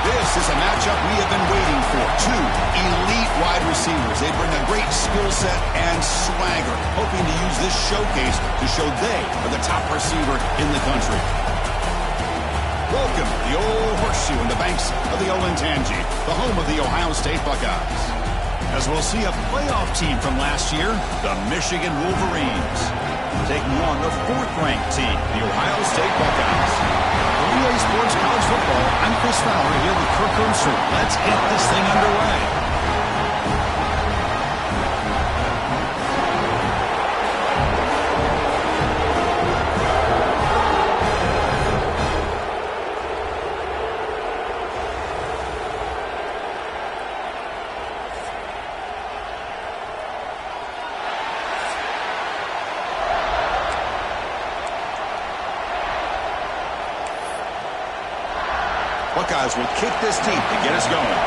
This is a matchup we have been waiting for. Two elite wide receivers. They bring a great skill set and swagger, hoping to use this showcase to show they are the top receiver in the country. Welcome to the old horseshoe in the banks of the Olentangy, the home of the Ohio State Buckeyes. As we'll see a playoff team from last year, the Michigan Wolverines, taking on the fourth-ranked team, the Ohio State Buckeyes. For Relay Sports College Football, I'm Chris Fowler here with Kirk Unser. Let's get this thing underway. Buckeyes will kick this deep to get us going.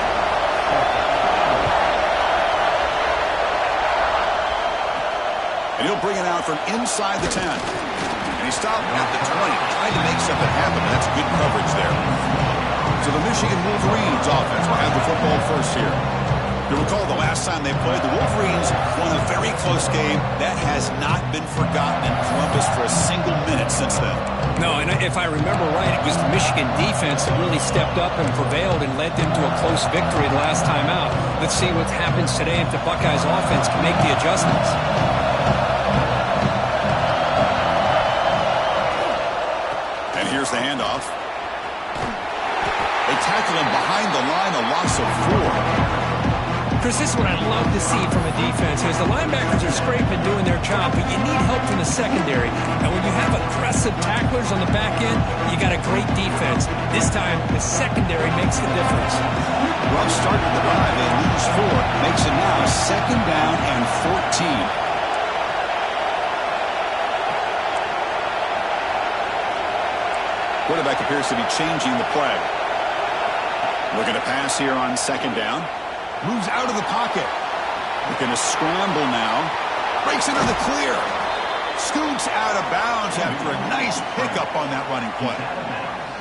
And he'll bring it out from inside the 10. And he stopped at the 20, trying to make something happen. That's good coverage there. So the Michigan Wolverines offense will have the football first here. You'll recall the last time they played, the Wolverines won a very close game. That has not been forgotten in Columbus for a single minute since then. No, and if I remember right, it was the Michigan defense that really stepped up and prevailed and led them to a close victory the last time out. Let's see what happens today if the Buckeyes offense can make the adjustments. And here's the handoff. They tackle him behind the line, a loss of 4. Chris, this is what I'd love to see from a defense. As the linebackers are scraping, doing their job, but you need help from the secondary. And when you have aggressive tacklers on the back end, you got a great defense. This time, the secondary makes the difference. Rough start to the drive. They lose 4. Makes it now 2nd down and 14. Quarterback appears to be changing the play. Looking to pass here on 2nd down. Moves out of the pocket. Looking to scramble now. Breaks into the clear. Scoots out of bounds after a nice pickup on that running play.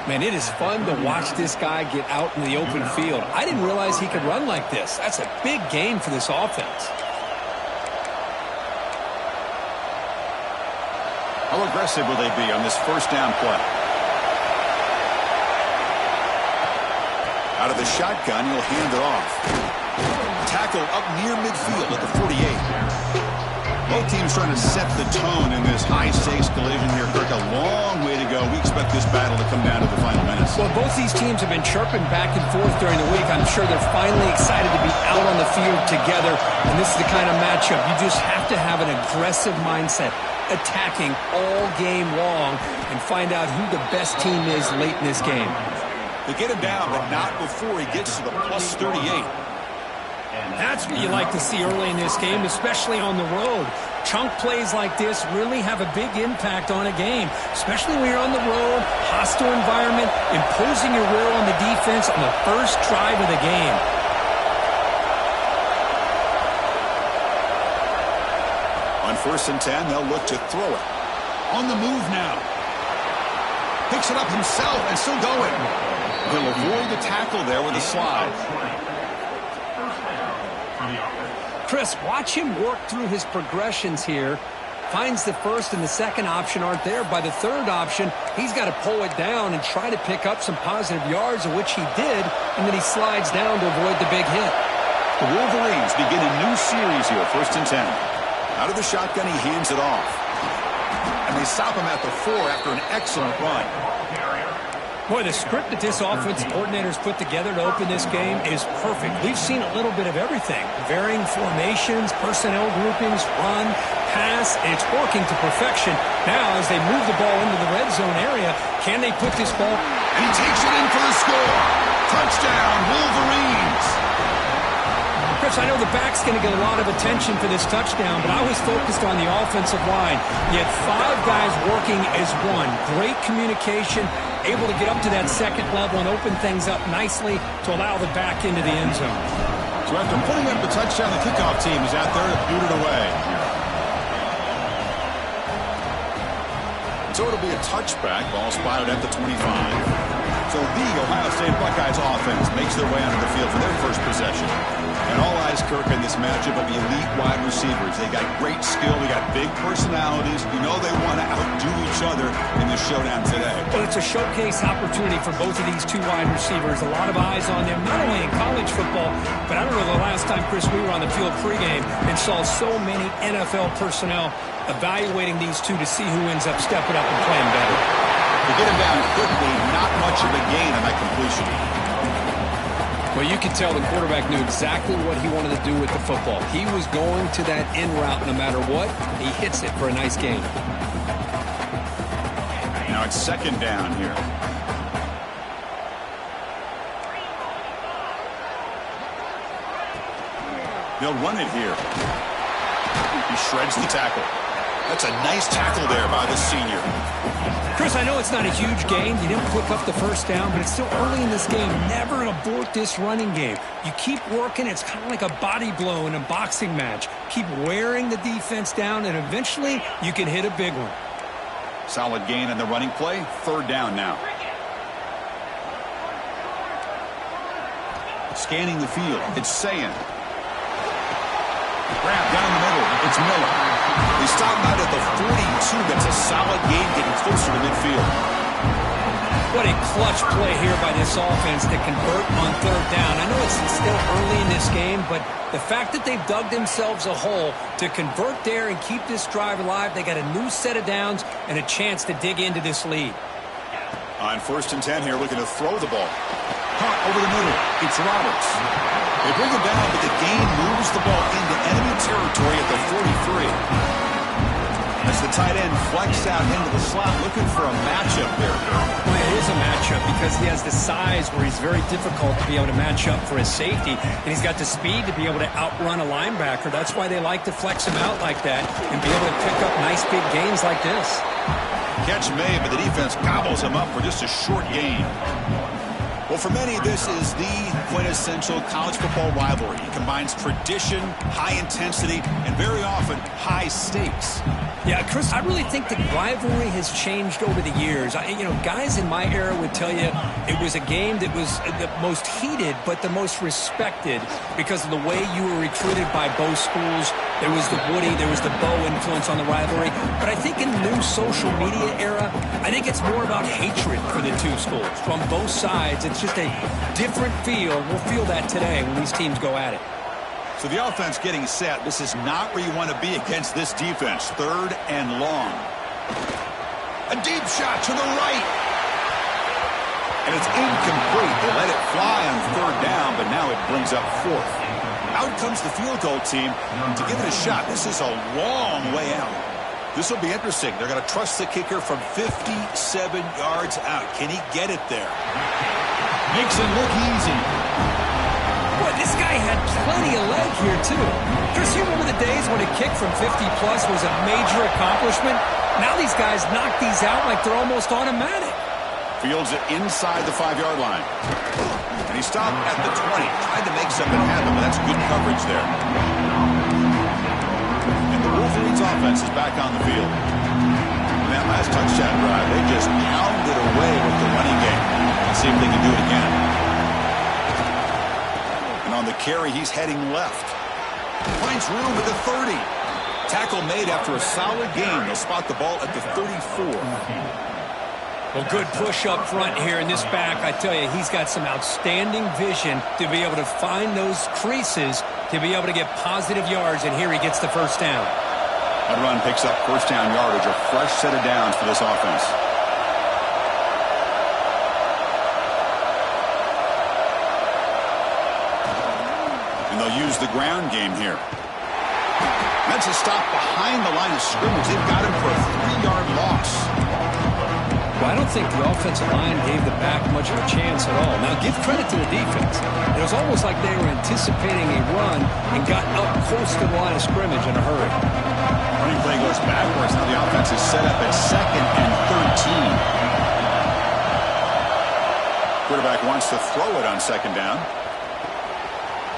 Man, it is fun to watch this guy get out in the open field. I didn't realize he could run like this. That's a big gain for this offense. How aggressive will they be on this first down play? Out of the shotgun, he'll hand it off. Tackle up near midfield at the 48. Both teams trying to set the tone in this high-stakes collision here, Kirk. A long way to go. We expect this battle to come down to the final minutes. Well, both these teams have been chirping back and forth during the week. I'm sure they're finally excited to be out on the field together. And this is the kind of matchup you just have to have an aggressive mindset, attacking all game long, and find out who the best team is late in this game. They get him down, but not before he gets to the plus 38. That's what you like to see early in this game, especially on the road. Chunk plays like this really have a big impact on a game, especially when you're on the road, hostile environment, imposing your will on the defense on the first drive of the game. On 1st and 10, they'll look to throw it. On the move now. Picks it up himself and still going. He'll avoid the tackle there with a slide. Chris, watch him work through his progressions here. Finds the first and the second option aren't there. By the third option, he's got to pull it down and try to pick up some positive yards, of which he did, and then he slides down to avoid the big hit. The Wolverines begin a new series here, 1st and 10. Out of the shotgun, he hands it off. And they stop him at the 4 after an excellent run. Boy, the script that this offensive coordinator's put together to open this game is perfect. We've seen a little bit of everything. Varying formations, personnel groupings, run, pass. It's working to perfection. Now, as they move the ball into the red zone area, can they put this ball? And he takes it in for the score. Touchdown, Wolverines. Chris, I know the back's going to get a lot of attention for this touchdown, but I was focused on the offensive line. You had 5 guys working as one. Great communication, able to get up to that second level and open things up nicely to allow the back into the end zone. So after putting up the touchdown, the kickoff team is out there to boot it away. So it'll be a touchback. Ball spotted at the 25. So the Ohio State Buckeyes offense makes their way onto the field for their first possession. And all eyes, Kirk, in this matchup of elite wide receivers. They got great skill. They got big personalities. You know they want to outdo each other in the showdown today. Well, it's a showcase opportunity for both of these two wide receivers. A lot of eyes on them, not only in college football, but I don't know the last time, Chris, we were on the field pregame and saw so many NFL personnel evaluating these two to see who ends up stepping up and playing better. To get him down quickly, not much of a gain on that completion. Well, you can tell the quarterback knew exactly what he wanted to do with the football. He was going to that in route no matter what. He hits it for a nice gain. Now it's second down here. They'll run it here. He shreds the tackle. That's a nice tackle there by the senior. Chris, I know it's not a huge gain. You didn't pick up the first down, but it's still early in this game. Never abort this running game. You keep working. It's kind of like a body blow in a boxing match. Keep wearing the defense down, and eventually you can hit a big one. Solid gain on the running play. Third down now. Scanning the field. It's Sayin. Grab down the middle. It's Miller. They stop him out at the 42. That's a solid gain getting closer to midfield. What a clutch play here by this offense to convert on third down. I know it's still early in this game, but the fact that they've dug themselves a hole to convert there and keep this drive alive, they got a new set of downs and a chance to dig into this lead. On 1st and 10 here, looking to throw the ball. Caught over the middle. It's Roberts. They bring him down, but the gain moves the ball into enemy territory at the 43. As the tight end flexed out into the slot, looking for a matchup there. Well, it is a matchup because he has the size where he's very difficult to be able to match up for his safety, and he's got the speed to be able to outrun a linebacker. That's why they like to flex him out like that and be able to pick up nice big gains like this. Catch made, but the defense gobbles him up for just a short gain. Well, for many, this is the quintessential college football rivalry. It combines tradition, high intensity, and very often high stakes. Yeah, Chris, I really think the rivalry has changed over the years. Guys in my era would tell you it was a game that was the most heated but the most respected because of the way you were recruited by both schools. There was the Woody, there was the Bo influence on the rivalry. But I think in the new social media era, I think it's more about hatred for the two schools. From both sides, it's just a different feel. We'll feel that today when these teams go at it. So the offense getting set. This is not where you want to be against this defense. 3rd and long. A deep shot to the right. And it's incomplete. They let it fly on 3rd down, but now it brings up 4th. Out comes the field goal team to give it a shot. This is a long way out. This will be interesting. They're going to trust the kicker from 57 yards out. Can he get it there? Makes it look easy. Boy, this guy had plenty of leg here, too. Chris, you remember the days when a kick from 50-plus was a major accomplishment? Now these guys knock these out like they're almost automatic. Fields it inside the 5-yard line. And he stopped at the 20. Tried to make something happen, but that's good coverage there. And the Wolverines offense is back on the field. In that last touchdown drive, they just pounded away with the running game. Let's see if they can do it again. And on the carry, he's heading left. Finds room at the 30. Tackle made after a solid gain. They'll spot the ball at the 34. Well, good push up front here in this back. I tell you, he's got some outstanding vision to be able to find those creases to be able to get positive yards, and here he gets the first down. That run picks up first down yardage, a fresh set of downs for this offense. And they'll use the ground game here. That's a stop behind the line of scrimmage. They've got him for a 3-yard loss. Well, I don't think the offensive line gave the back much of a chance at all. Now, give credit to the defense. It was almost like they were anticipating a run and got up close to the line of scrimmage in a hurry. Running play goes backwards. Now the offense is set up at 2nd and 13. Quarterback wants to throw it on 2nd down.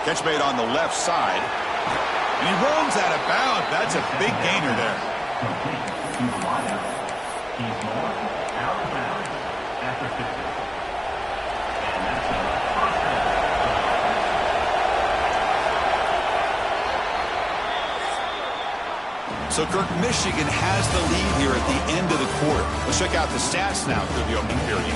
Catch made on the left side. And he rolls out of bounds. That's a big gainer there. So, Kirk, Michigan has the lead here at the end of the quarter. Let's check out the stats now through the opening period.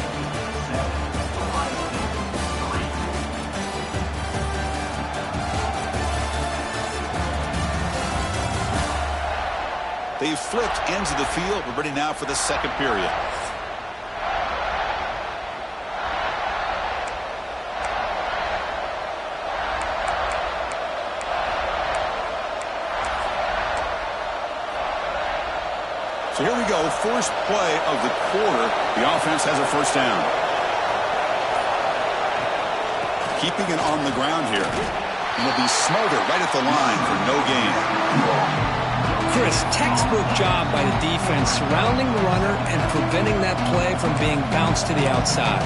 They've flipped ends of the field. We're ready now for the second period. So here we go, first play of the quarter. The offense has a first down. Keeping it on the ground here. And will be smothered right at the line for no gain. Chris, textbook job by the defense surrounding the runner and preventing that play from being bounced to the outside.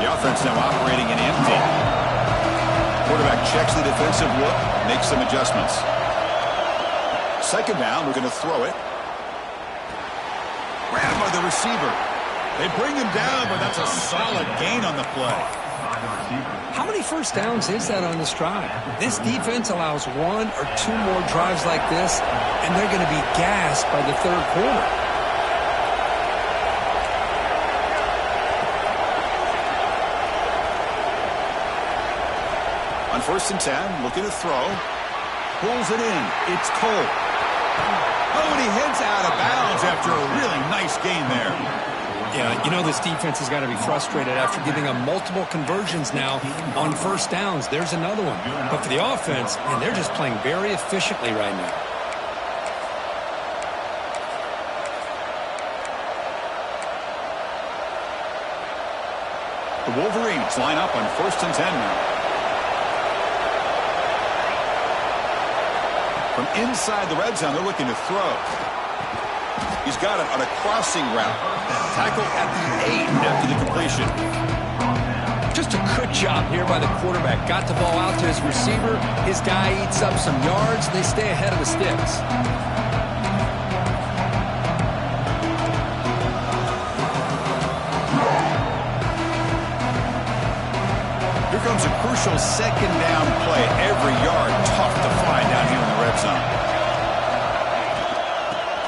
The offense now operating in empty. Quarterback checks the defensive look, makes some adjustments. Second down, we're going to throw it. Grabbed by the receiver. They bring him down, but that's a solid gain on the play. How many first downs is that on this drive? This defense allows one or two more drives like this, and they're going to be gassed by the third quarter. On 1st and 10, looking to throw. Pulls it in. It's Cole. Oh, and he heads out of bounds after a really nice gain there. Yeah, you know this defense has got to be frustrated after giving them multiple conversions now on first downs. There's another one. But for the offense, man, they're just playing very efficiently right now. The Wolverines line up on 1st and 10 now. From inside the red zone, they're looking to throw. He's got it on a crossing route. Tackle at the 8 after the completion. Just a good job here by the quarterback. Got the ball out to his receiver. His guy eats up some yards. They stay ahead of the sticks. Here comes a crucial second down play. Every yard tough to find down here in the red zone.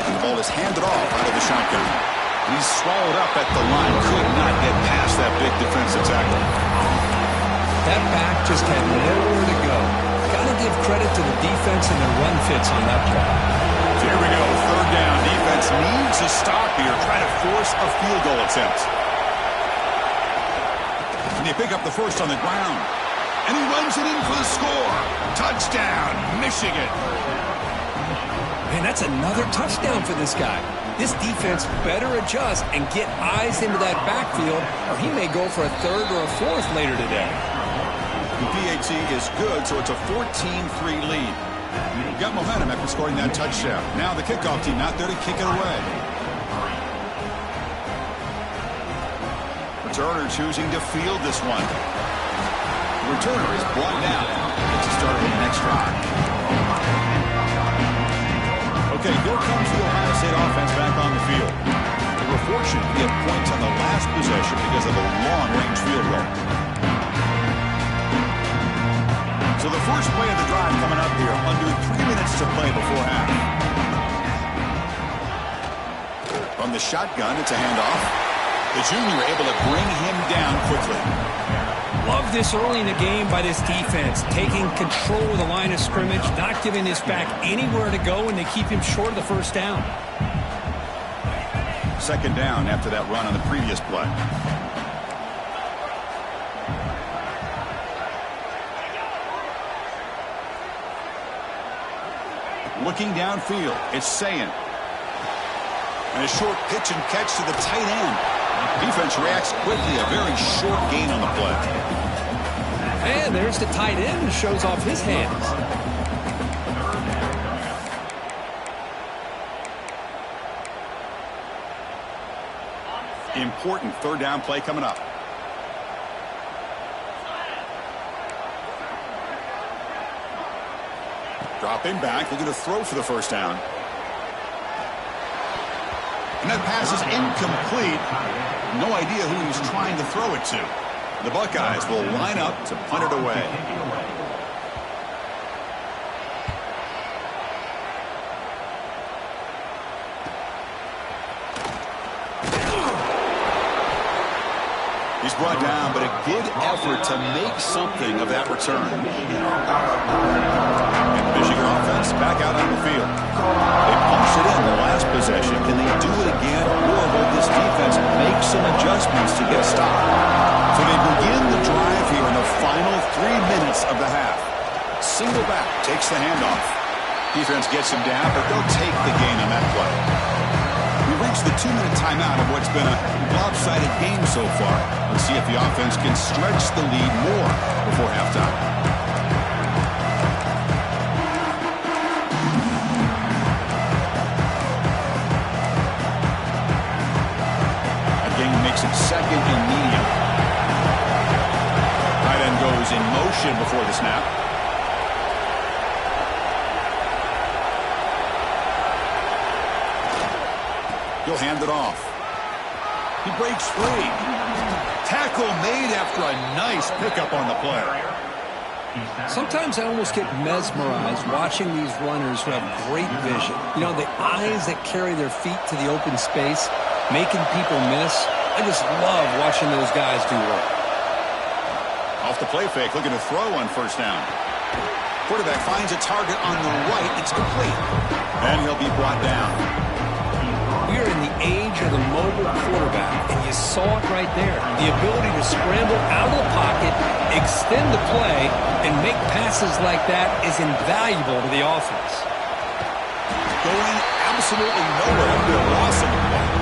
And the ball is handed off out of the shotgun. He's swallowed up at the line. Could not get past that big defensive tackle. That back just had nowhere to go. Got to give credit to the defense and their run fits on that play. So here we go. Third down. Defense needs a stop here. Trying to force a field goal attempt. And they pick up the first on the ground. And he runs it in for the score. Touchdown, Michigan. Man, that's another touchdown for this guy. This defense better adjust and get eyes into that backfield, or he may go for a third or a fourth later today. The PAT is good, so it's a 14-3 lead. Got momentum after scoring that touchdown. Now the kickoff team out there to kick it away. Returner choosing to field this one. The returner is blocked out. Gets a start on the next drive. Okay, here comes the Ohio State offense back on the field. They were fortunate to get points on the last possession because of a long-range field goal. So the first play of the drive coming up here, under 3 minutes to play before half. From the shotgun, it's a handoff. The junior able to bring him down quickly. Love this early in the game by this defense, taking control of the line of scrimmage, not giving this back anywhere to go, and they keep him short of the first down. Second down after that run on the previous play. Looking downfield, it's Sayin. And a short pitch and catch to the tight end. Defense reacts quickly, a very short gain on the play. And there's the tight end who shows off his hands. Important third down play coming up. Dropping back, looking to throw for the first down. And that pass is incomplete. No idea who he's trying to throw it to. The Buckeyes will line up to punt it away. He's brought down, but a good effort to make something of that return. And the Michigan offense back out on the field. They punched it in the last possession. Can they do it again, or will this defense make some adjustments to get a stop? So they begin the drive here in the final 3 minutes of the half. Single back takes the handoff. Defense gets him down, but they'll take the gain on that play. We reached the 2-minute timeout of what's been a lopsided game so far. Let's see if the offense can stretch the lead more before halftime. That game makes it second and medium. Tight end goes in motion before the snap. He'll hand it off. He breaks free. Tackle made after a nice pickup on the play. Sometimes I almost get mesmerized watching these runners who have great vision. You know, the eyes that carry their feet to the open space, making people miss. I just love watching those guys do work. Off the play fake, looking to throw on first down. Quarterback finds a target on the right. It's complete. And he'll be brought down. We are in the age of the mobile quarterback, and you saw it right there. The ability to scramble out of the pocket, extend the play, and make passes like that is invaluable to the offense. Going absolutely nowhere after a loss of the ball.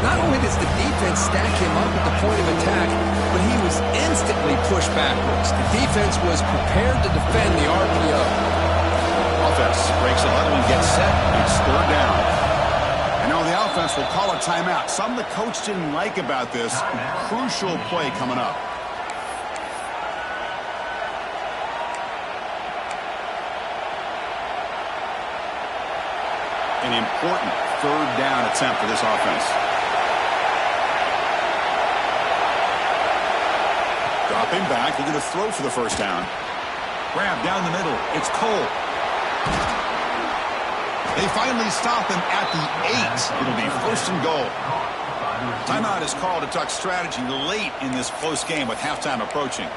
Not only does the defense stack him up at the point of attack, but he was instantly pushed backwards. The defense was prepared to defend the RPO. Offense breaks the huddle and gets set. It's third down. Now the offense will call a timeout. Something the coach didn't like about this. Crucial play coming up. An important third down attempt for this offense. Dropping back. They're going to throw for the first down. Grab down the middle. It's Cole. They finally stop him at the 8. It'll be first and goal. Timeout is called to talk strategy late in this close game with halftime approaching.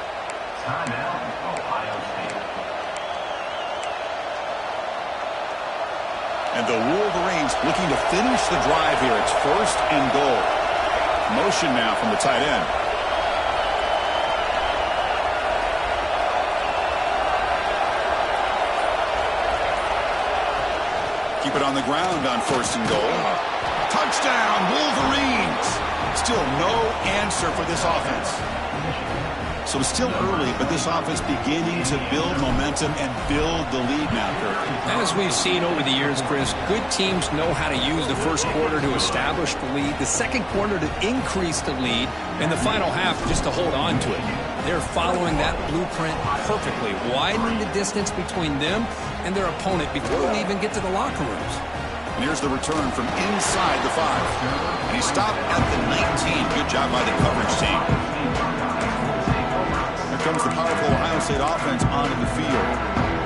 And the Wolverines looking to finish the drive here. It's first and goal. Motion now from the tight end. Keep it on the ground on first and goal. Touchdown, Wolverines! Still no answer for this offense. So it's still early, but this offense beginning to build momentum and build the lead now, Kurt. As we've seen over the years, Chris, good teams know how to use the first quarter to establish the lead, the second quarter to increase the lead, and the final half just to hold on to it. They're following that blueprint perfectly, widening the distance between them and their opponent before we even get to the locker rooms. And here's the return from inside the 5. And he stopped at the 19. Good job by the coverage team. Here comes the powerful Ohio State offense onto the field.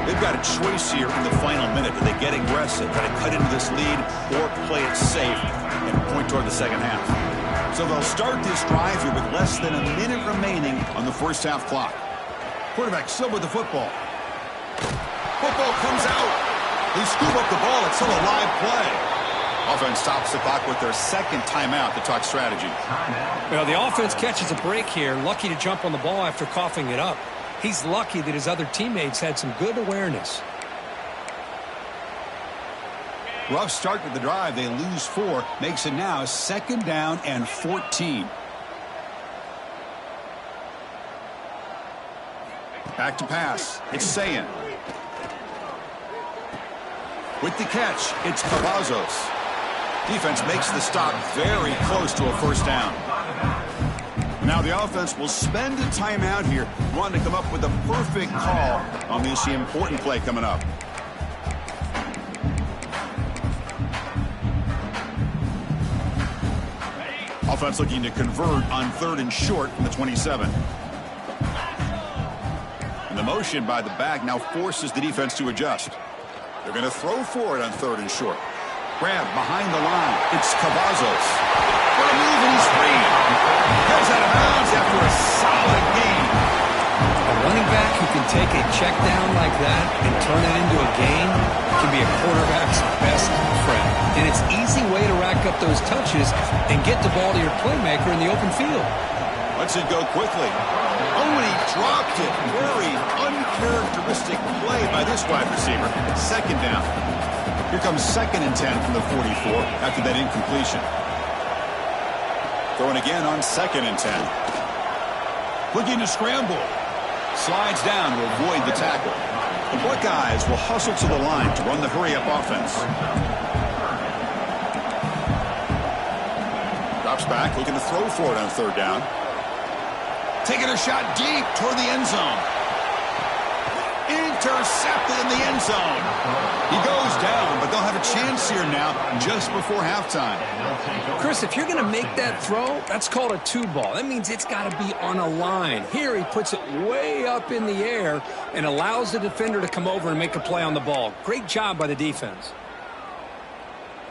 They've got a choice here in the final minute. Do they get aggressive, try to cut into this lead, or play it safe and point toward the second half? So they'll start this drive here with less than a minute remaining on the first half clock. Quarterback still with the football. Football comes out. They scoop up the ball. It's still a live play. Offense stops the clock with their second timeout to talk strategy. Well, the offense catches a break here. Lucky to jump on the ball after coughing it up. He's lucky that his other teammates had some good awareness. Rough start to the drive. They lose 4. Makes it now second down and 14. Back to pass. It's Sayan. With the catch, it's Cavazos. Defense makes the stop very close to a first down. Now the offense will spend a timeout here, wanting to come up with a perfect call on this important play coming up. Offense looking to convert on 3rd and short from the 27. And the motion by the back now forces the defense to adjust. They're going to throw for it on 3rd and short. Grab behind the line. It's Cavazos. What a move, and he's free. Goes out of bounds after a solid game. A running back who can take a check down like that and turn it into a gain can be a quarterback's best friend. And it's an easy way to rack up those touches and get the ball to your playmaker in the open field. Lets it go quickly. Oh, and he dropped it. Very uncharacteristic play by this wide receiver. 2nd down. Here comes 2nd and 10 from the 44 after that incompletion. Throwing again on 2nd and 10. Looking to scramble. Slides down to avoid the tackle. The Buckeyes will hustle to the line to run the hurry-up offense. Drops back, looking to throw for it on 3rd down. Taking a shot deep toward the end zone. Intercepted in the end zone. He goes down, but they'll have a chance here now just before halftime. Chris, if you're going to make that throw, that's called a 2-ball. That means it's got to be on a line. Here he puts it way up in the air and allows the defender to come over and make a play on the ball. Great job by the defense.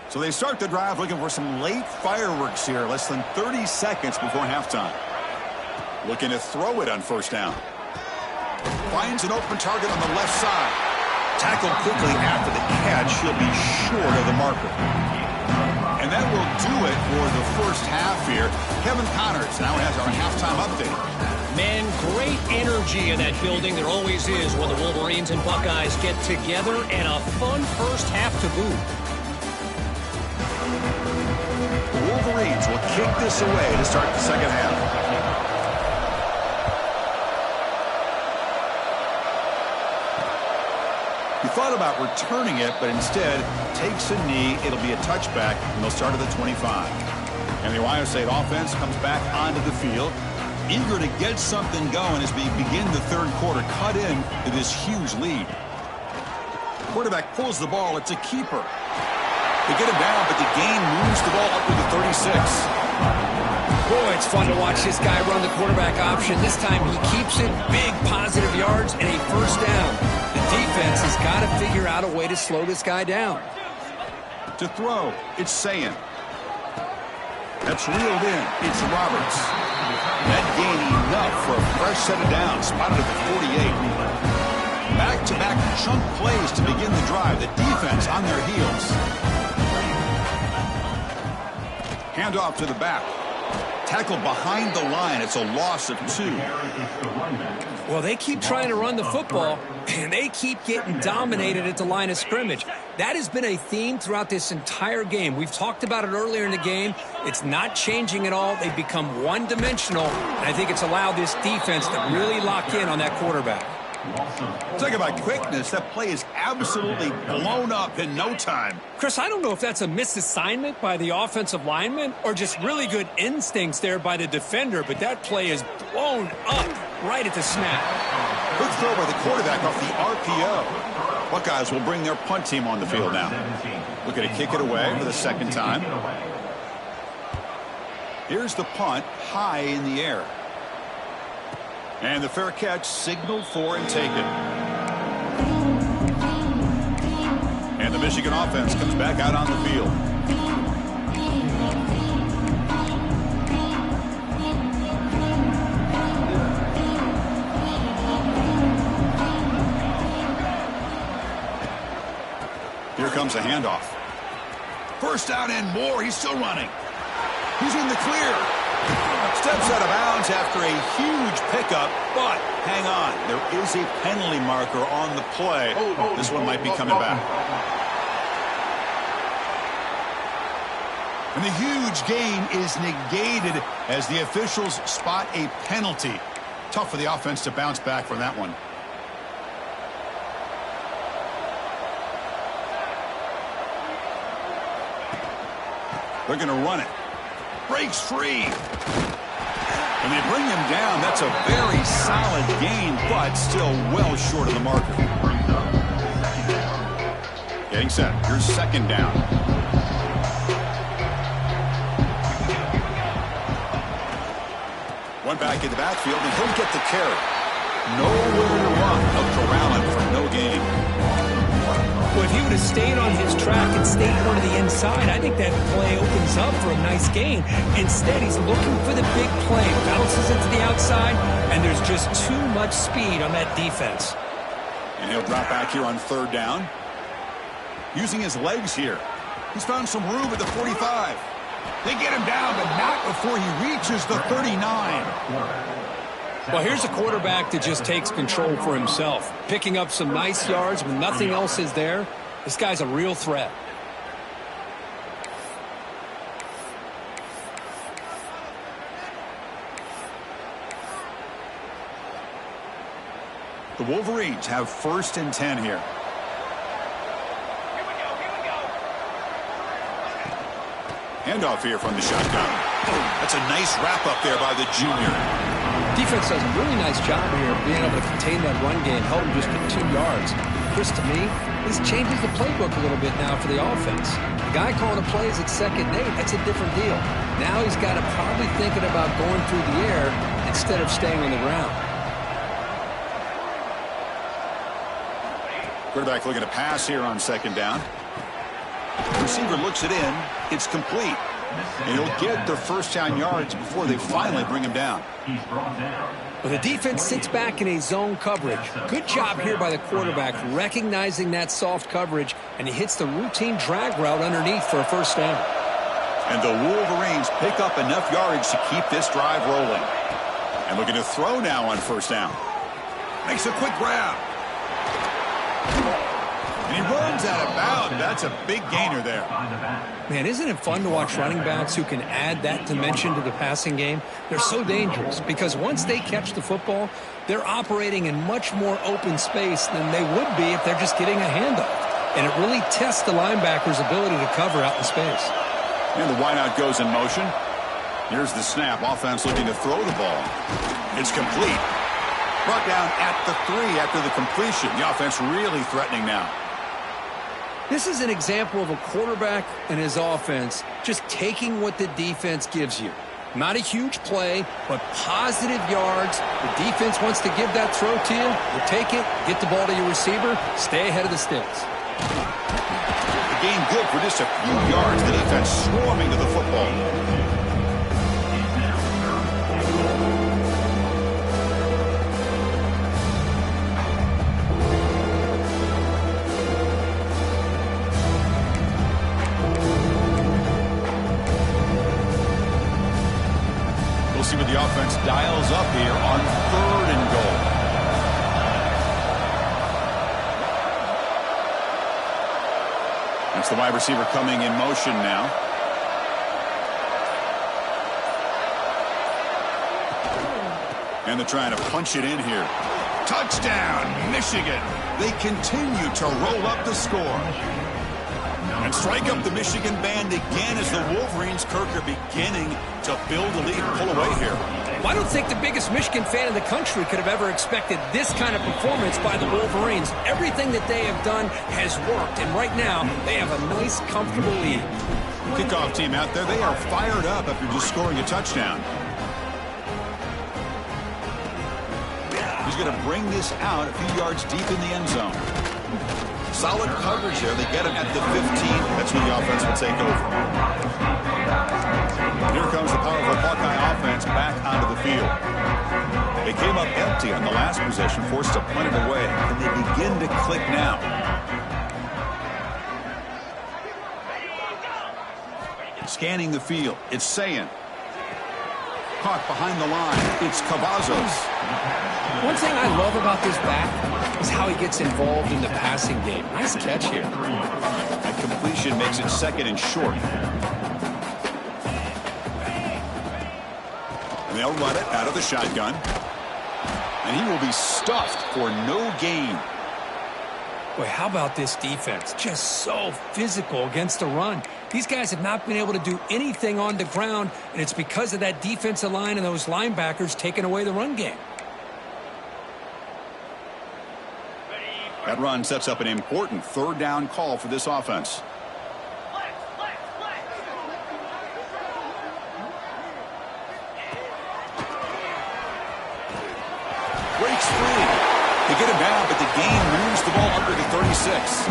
So they start the drive looking for some late fireworks here, less than 30 seconds before halftime. Looking to throw it on 1st down. Finds an open target on the left side. Tackled quickly after the catch. He'll be short of the marker. And that will do it for the first half here. Kevin Connors now has our halftime update. Man, great energy in that building. There always is when the Wolverines and Buckeyes get together, and a fun first half to boot. The Wolverines will kick this away to start the 2nd half. He thought about returning it, but instead takes a knee. It'll be a touchback, and they'll start at the 25. And the Ohio State offense comes back onto the field, eager to get something going as we begin the 3rd quarter, cut in to this huge lead. Quarterback pulls the ball. It's a keeper. They get him down, but the gain moves the ball up to the 36. Boy, it's fun to watch this guy run the quarterback option. This time he keeps it, big positive yards, and a 1st down. The defense has got to figure out a way to slow this guy down. To throw, it's Sayin. That's reeled in. It's Roberts. That gain enough for a fresh set of downs, spotted at the 48. Back-to-back chunk plays to begin the drive. The defense on their heels. Handoff to the back. Tackled behind the line. It's a loss of 2. Well, they keep trying to run the football, and they keep getting dominated at the line of scrimmage. That has been a theme throughout this entire game. We've talked about it earlier in the game. It's not changing at all. They've become one-dimensional, and I think it's allowed this defense to really lock in on that quarterback. Talk about quickness. That play is absolutely blown up in no time. Chris, I don't know if that's a misassignment by the offensive lineman or just really good instincts there by the defender, but that play is blown up right at the snap. Good throw by the quarterback off the RPO. Buckeyes will bring their punt team on the field now. Looking to kick it away for the 2nd time. Here's the punt, high in the air. And the fair catch signaled for and taken. And the Michigan offense comes back out on the field. Here comes a handoff. 1st down and more. He's still running. He's in the clear. Steps out of bounds after a huge pickup, but hang on. There is a penalty marker on the play. This one might be coming back. And the huge gain is negated as the officials spot a penalty. Tough for the offense to bounce back from that one. They're going to run it. Breaks free. And they bring him down. That's a very solid gain, but still well short of the marker. Getting set. Here's 2nd down. run back in the backfield, and he'll get the carry. Nowhere to run. They'll corral him for no gain. Well, if he would have stayed on his track and stayed going to the inside, I think that play opens up for a nice gain. Instead, he's looking for the big play. Bounces it to the outside, and there's just too much speed on that defense. And he'll drop back here on third down. Using his legs here. He's found some room at the 45. They get him down, but not before he reaches the 39. Well, here's a quarterback that just takes control for himself. Picking up some nice yards when nothing else is there. This guy's a real threat. The Wolverines have 1st and 10 here. Handoff here from the shotgun. That's a nice wrap up there by the junior. Defense does a really nice job here of being able to contain that run game, held him just to 2 yards. Chris, to me, this changes the playbook a little bit now for the offense. The guy calling the plays at 2nd and 8, that's a different deal. Now he's got to probably thinking about going through the air instead of staying on the ground. Quarterback looking to pass here on 2nd down. The receiver looks it in. It's complete. And he'll get their 1st down yards before they finally bring him down. Well, the defense sits back in a zone coverage. Good job here by the quarterback recognizing that soft coverage, and he hits the routine drag route underneath for a 1st down. And the Wolverines pick up enough yards to keep this drive rolling. And looking to throw now on 1st down. Makes a quick grab. And he runs out of bounds. That's a big gainer there. Man, isn't it fun to watch running backs who can add that dimension to the passing game? They're so dangerous because once they catch the football, they're operating in much more open space than they would be if they're just getting a handoff. And it really tests the linebacker's ability to cover out in space. And the wideout goes in motion. Here's the snap. Offense looking to throw the ball. It's complete. Brought down at the 3 after the completion. The offense really threatening now. This is an example of a quarterback and his offense just taking what the defense gives you. Not a huge play, but positive yards. The defense wants to give that throw to you. You take it, get the ball to your receiver, stay ahead of the sticks. The game good for just a few yards. The defense swarming to the football. See what the offense dials up here on 3rd and goal. That's the wide receiver coming in motion now. And they're trying to punch it in here. Touchdown, Michigan. They continue to roll up the score. And strike up the Michigan band again as the Wolverines, Kirk, are beginning to build a lead and pull away here. Well, I don't think the biggest Michigan fan in the country could have ever expected this kind of performance by the Wolverines. Everything that they have done has worked, and right now they have a nice, comfortable lead. Kickoff team out there, they are fired up after just scoring a touchdown. He's going to bring this out a few yards deep in the end zone. Solid coverage there. They get him at the 15. That's when the offense will take over. Here comes the powerful Buckeye offense back onto the field. They came up empty on the last possession, forced to punt it away, and they begin to click now. Scanning the field, it's Sayin. Caught behind the line, it's Cavazos. One thing I love about this back is how he gets involved in the passing game. Nice catch here. That completion makes it 2nd and short. And they'll run it out of the shotgun. And he will be stuffed for no gain. Boy, how about this defense? Just so physical against the run. These guys have not been able to do anything on the ground, and it's because of that defensive line and those linebackers taking away the run game. That run sets up an important 3rd down call for this offense. They get him down, but the gain moves the ball under the 36.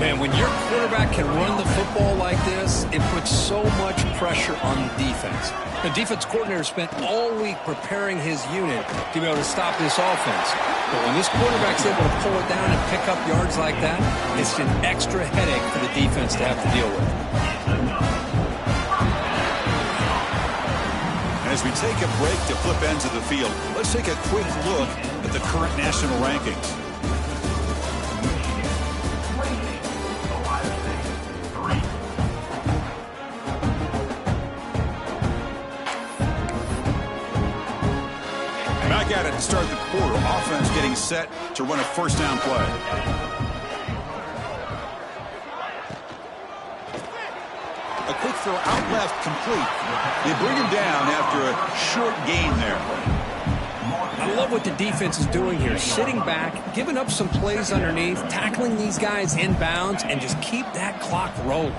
Man, when your quarterback can run the football like this, it puts so much pressure on the defense. The defense coordinator spent all week preparing his unit to be able to stop this offense. But when this quarterback's able to pull it down and pick up yards like that, it's an extra headache for the defense to have to deal with. And as we take a break to flip ends of the field, let's take a quick look at the current national rankings. Back at it to start the quarter. Offense getting set to run a first down play. A quick throw out left, complete. They bring him down after a short gain there. I love what the defense is doing here. Sitting back, giving up some plays underneath, tackling these guys inbounds, and just keep that clock rolling.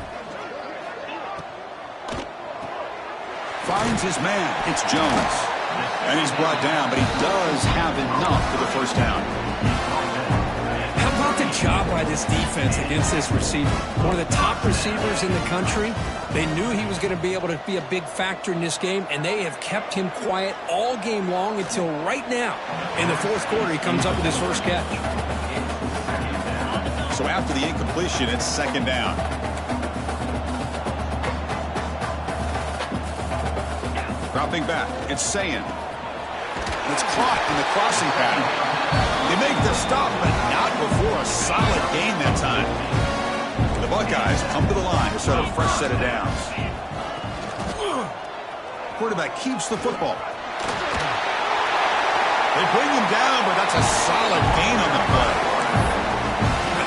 Finds his man. It's Jones. And he's brought down, but he does have enough for the first down. How about the job by this defense against this receiver? One of the top receivers in the country. They knew he was going to be able to be a big factor in this game, and they have kept him quiet all game long until right now. In the fourth quarter, he comes up with his first catch. So after the incompletion, it's second down. Dropping back, it's Sayin. It's caught in the crossing pattern. They make the stop, but not before a solid gain that time. The Buckeyes come to the line to start a fresh set of downs. Quarterback keeps the football. They bring him down, but that's a solid gain on the play.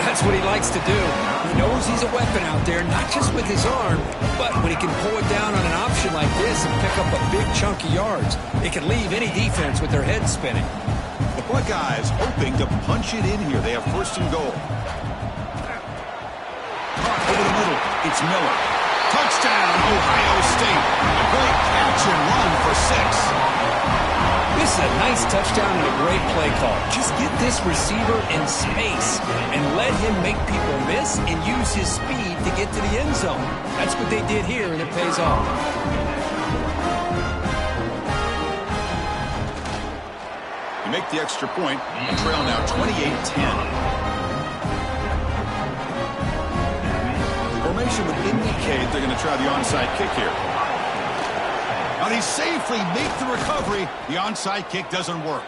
That's what he likes to do. He knows he's a weapon out there, not just with his arm, but when he can pull it down on an option like this and pick up a big chunk of yards, it can leave any defense with their head spinning. The Buckeyes hoping to punch it in here. They have first and goal. Caught over the middle. It's Miller. Touchdown, Ohio State. A great catch and run for 6. This is a nice touchdown and a great play call. Just get this receiver in space and let him make people miss and use his speed to get to the end zone. That's what they did here, and it pays off. You make the extra point and trail now 28-10. The formation would indicate they're going to try the onside kick here. Now they safely make the recovery. The onside kick doesn't work.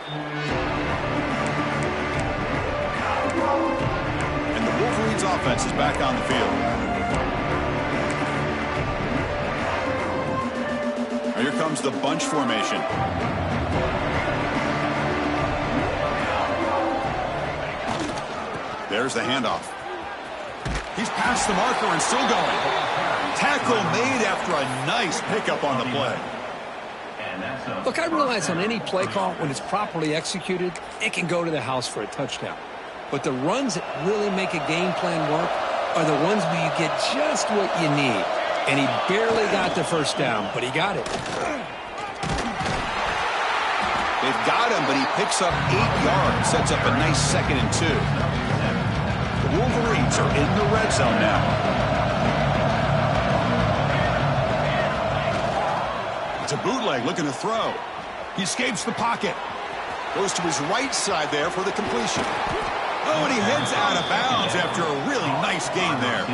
And the Wolverines offense is back on the field. Now here comes the bunch formation. There's the handoff. He's past the marker and still going. Tackle made after a nice pickup on the play. Look, I realize on any play call, when it's properly executed, it can go to the house for a touchdown. But the runs that really make a game plan work are the ones where you get just what you need. And he barely got the first down, but he got it. They've got him, but he picks up 8 yards, sets up a nice 2nd and 2. The Wolverines are in the red zone now. It's a bootleg looking to throw. He escapes the pocket. Goes to his right side there for the completion. Oh, and he heads out of bounds after a really nice gain there.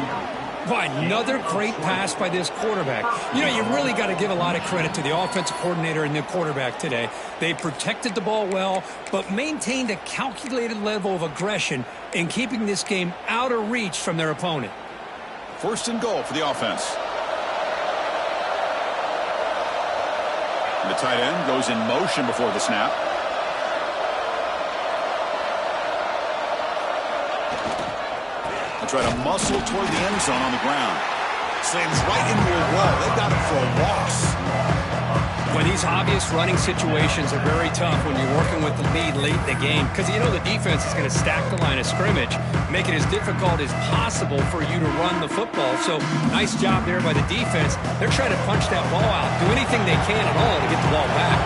Boy, another great pass by this quarterback. You know, you really got to give a lot of credit to the offensive coordinator and the quarterback today. They protected the ball well, but maintained a calculated level of aggression in keeping this game out of reach from their opponent. First and goal for the offense. And the tight end goes in motion before the snap. They'll try to muscle toward the end zone on the ground. Slams right into a wall. They've got him for a loss. When these obvious running situations are very tough when you're working with the lead late in the game, because you know the defense is going to stack the line of scrimmage, make it as difficult as possible for you to run the football. So nice job there by the defense. They're trying to punch that ball out, do anything they can at all to get the ball back.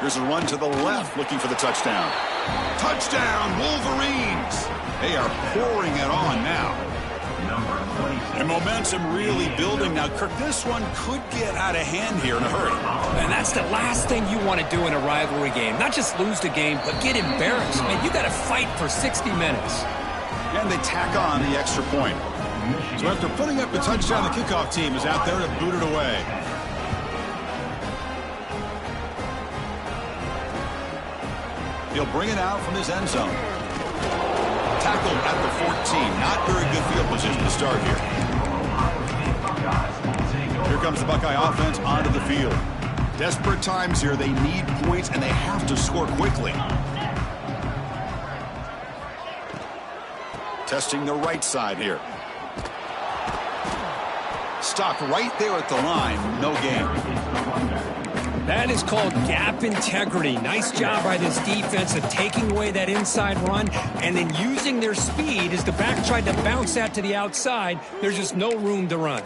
Here's a run to the left, looking for the touchdown. Touchdown, Wolverines! They are pouring it on now. And momentum really building now. Kirk, this one could get out of hand here in a hurry. And that's the last thing you want to do in a rivalry game. Not just lose the game, but get embarrassed. Man, you got to fight for 60 minutes. And they tack on the extra point. So after putting up the touchdown, the kickoff team is out there to boot it away. He'll bring it out from his end zone. Tackled at the 14. Not very good field position to start here. Here comes the Buckeye offense onto the field. Desperate times here. They need points, and they have to score quickly. Testing the right side here. Stopped right there at the line. No gain. That is called gap integrity. Nice job by this defense of taking away that inside run and then using their speed as the back tried to bounce that to the outside. There's just no room to run.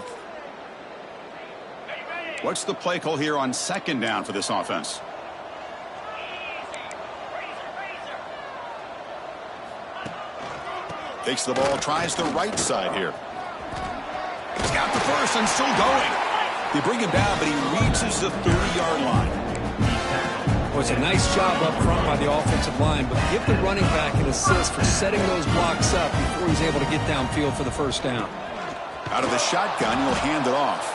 What's the play call here on second down for this offense? Takes the ball, tries the right side here. He's got the first and still going. They bring him down, but he reaches the 30-yard line. Well, it's a nice job up front by the offensive line, but give the running back an assist for setting those blocks up before he's able to get downfield for the first down. Out of the shotgun, he'll hand it off.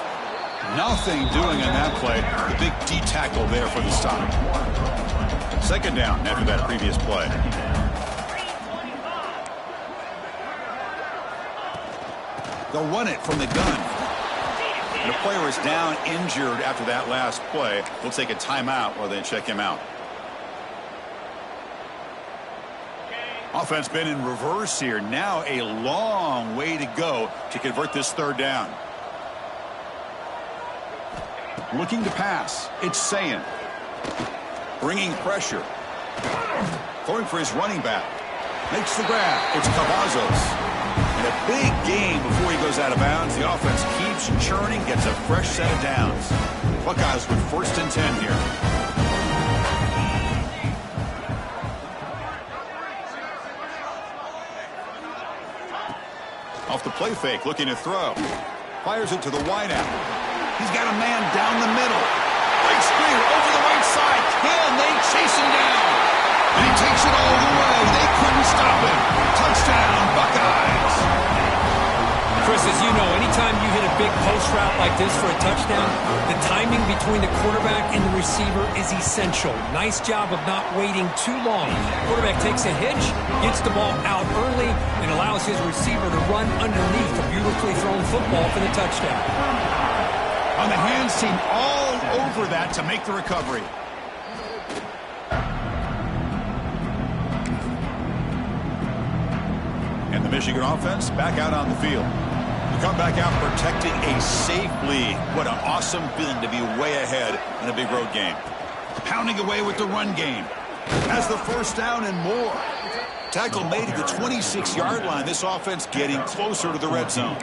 Nothing doing in that play. The big D tackle there for the stop. Second down after that previous play. They'll run it from the gun. And the player is down injured after that last play. We'll take a timeout while they check him out. Offense been in reverse here. Now a long way to go to convert this third down. Looking to pass. It's Sayin. Bringing pressure. Throwing for his running back. Makes the grab. It's Cavazos. And a big game before he goes out of bounds. The offense keeps churning, gets a fresh set of downs. Buckeyes with 1st and 10 here. Off the play fake, looking to throw. Fires it to the wideout. He's got a man down the middle. Big screen over the right side. Can they chase him down? And he takes it all the way. They couldn't stop him. Touchdown, Buckeyes. Chris, as you know, anytime you hit a big post route like this for a touchdown, the timing between the quarterback and the receiver is essential. Nice job of not waiting too long. Quarterback takes a hitch, gets the ball out early, and allows his receiver to run underneath a beautifully thrown football for the touchdown. On the hands team all over that to make the recovery. And the Michigan offense back out on the field. We come back out protecting a safe lead. What an awesome feeling to be way ahead in a big road game. Pounding away with the run game. Has the first down and more. Tackle made at the 26-yard line. This offense getting closer to the red zone.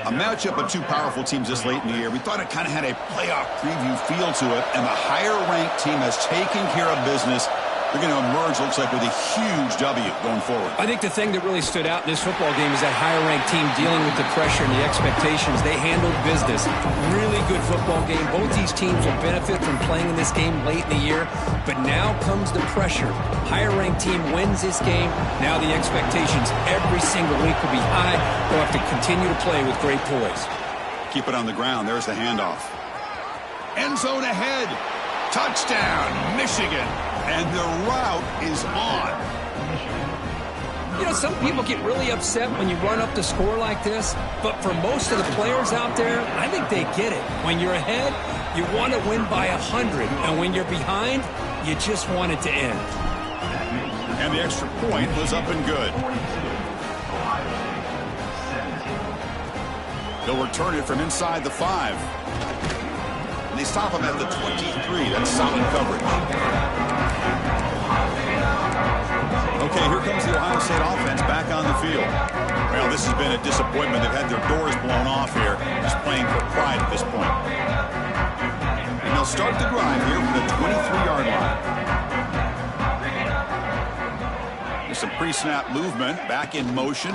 A matchup of two powerful teams this late in the year. We thought it kind of had a playoff preview feel to it, and the higher-ranked team has taken care of business. They're going to emerge, looks like, with a huge W going forward. I think the thing that really stood out in this football game is that higher-ranked team dealing with the pressure and the expectations. They handled business. Really good football game. Both these teams will benefit from playing in this game late in the year, but now comes the pressure. Higher-ranked team wins this game. Now the expectations every single week will be high. They'll have to continue to play with great poise. Keep it on the ground. There's the handoff. End zone ahead. Touchdown, Michigan. And the route is on. You know, some people get really upset when you run up the score like this, but for most of the players out there, I think they get it. When you're ahead, you want to win by 100, and when you're behind, you just want it to end. And the extra point was up and good. They'll return it from inside the 5. And they stop him at the 23. That's solid coverage. Okay, here comes the Ohio State offense back on the field. Well, this has been a disappointment. They've had their doors blown off here. Just playing for pride at this point. And they'll start the drive here from the 23-yard line. There's some pre-snap movement. Back in motion.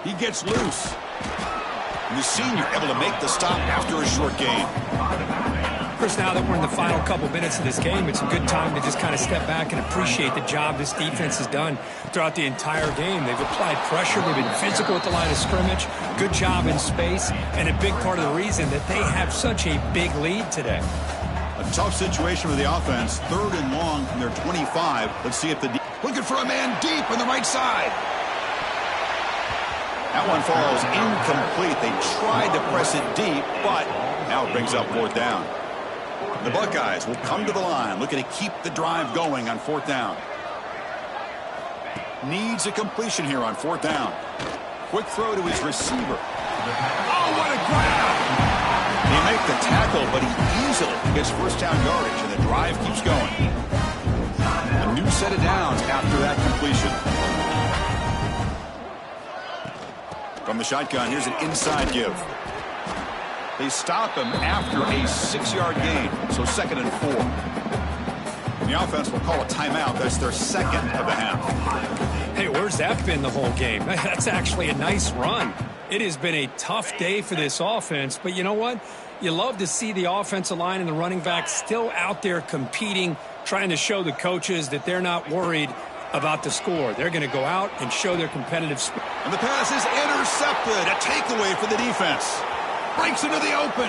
He gets loose. And the senior able to make the stop after a short gain. Chris, now that we're in the final couple minutes of this game, it's a good time to just kind of step back and appreciate the job this defense has done throughout the entire game. They've applied pressure. They've been physical at the line of scrimmage. Good job in space. And a big part of the reason that they have such a big lead today. A tough situation for the offense. 3rd and long from their 25. Let's see if the looking for a man deep on the right side. That one falls incomplete. They tried to press it deep, but now it brings up 4th down. The Buckeyes will come to the line, looking to keep the drive going on 4th down. Needs a completion here on 4th down. Quick throw to his receiver. Oh, what a grab! He make the tackle, but he easily gets first down yardage, and the drive keeps going. A new set of downs after that completion. From the shotgun, here's an inside give. They stop him after a 6-yard gain, so 2nd and 4. And the offense will call a timeout. That's their 2nd of the half. Hey, where's that been the whole game? That's actually a nice run. It has been a tough day for this offense, but you know what? You love to see the offensive line and the running back still out there competing, trying to show the coaches that they're not worried about the score. They're going to go out and show their competitive spirit. And the pass is intercepted. A takeaway for the defense. Breaks into the open.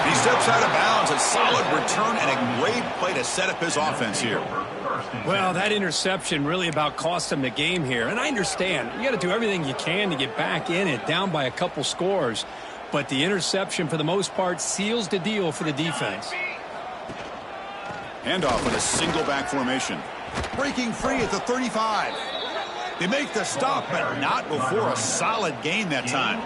He steps out of bounds. A solid return and a great play to set up his offense here. Well, that interception really about cost him the game here. And I understand. You got to do everything you can to get back in it, down by a couple scores. But the interception, for the most part, seals the deal for the defense. Handoff in a single back formation. Breaking free at the 35. They make the stop, but not before a solid gain that time.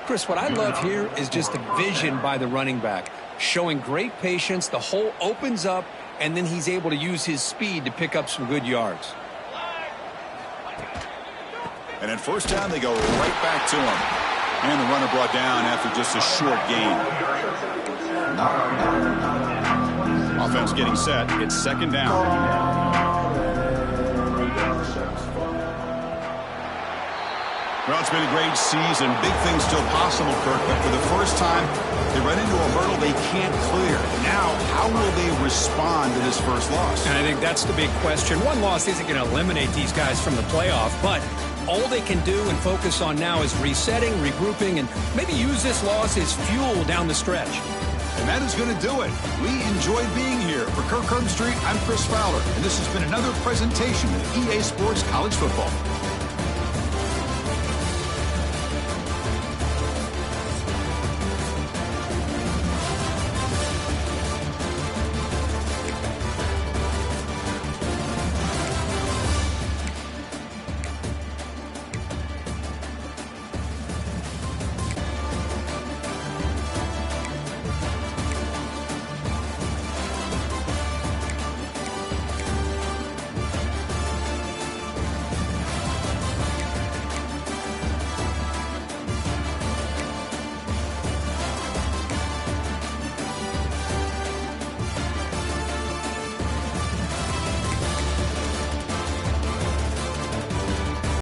Chris, what I love here is just the vision by the running back. Showing great patience, the hole opens up, and then he's able to use his speed to pick up some good yards. And at first down, they go right back to him. And the runner brought down after just a short gain. Offense getting set. It's 2nd down. Well, it's been a great season. Big things still possible, Kirk, but for the first time, they run into a hurdle they can't clear. Now, how will they respond to this first loss? And I think that's the big question. One loss isn't going to eliminate these guys from the playoff, but all they can do and focus on now is resetting, regrouping, and maybe use this loss as fuel down the stretch. And that is going to do it. We enjoyed being here. For Kirk Herbstreit, I'm Chris Fowler, and this has been another presentation of EA Sports College Football.